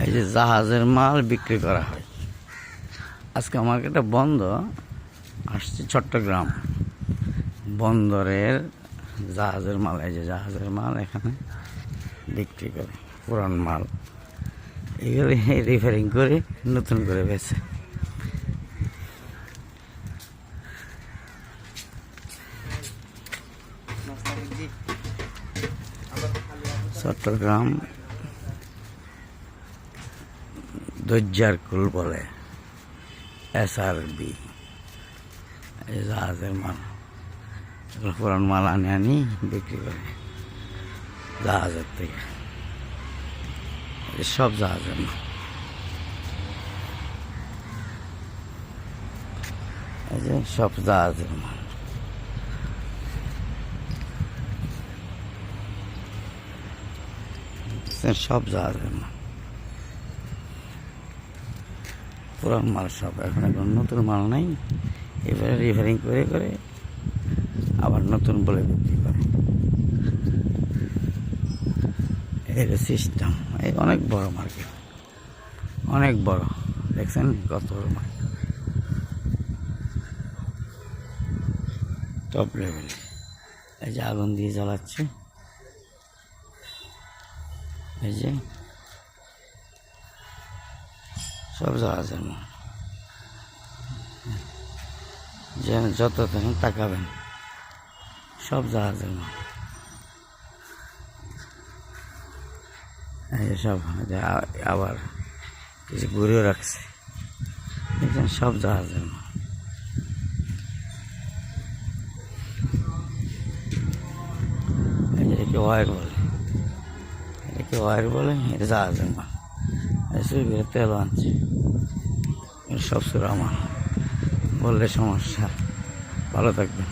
এই যে জাহাজের মাল বিক্রি করা হয়। আজকে মার্কেটটা বন্ধ। আসছে চট্টগ্রাম বন্দরের জাহাজের মাল। এই যে জাহাজের মাল এখানে বিক্রি করে, পুরান মাল এগুলো রিপেয়ারিং করে নতুন করে বেচে। চট্টগ্রাম দজ্জার কুল বলে SRB। এই জাহাজের মাল, এগুলো পুরান মাল আনি বিক্রি করে জাহাজের থেকে। সব জাহাজের মাল। এই যে সব জাহাজের মাল। সব জাহাজের মাল, পুরান মাল সব। এখন নতুন মাল নাই, এবারে রিপেয়ারিং করে করে আবার নতুন বলে বিক্রি করে। এর সিস্টেম। এই অনেক বড় মার্কেট, অনেক বড়। দেখছেন কত বড় মার্কেট, টপ লেভেলে। এই যে আগুন দিয়ে জ্বালাচ্ছে, এই যে সব জাহাজের মাল। যে যত তখন তাকাবেন সব জাহাজের মাল। এই সব আবার কিছু ঘুরেও রাখছে, দেখছেন সব জাহাজের মাল। এটাকে ওয়ার বলে, এটাকে ওয়ার বলে। এটা জাহাজের মাল। সুইগুলো তেল আনছে, সব সুরা মাল। বললে সমস্যা। ভালো থাকবেন।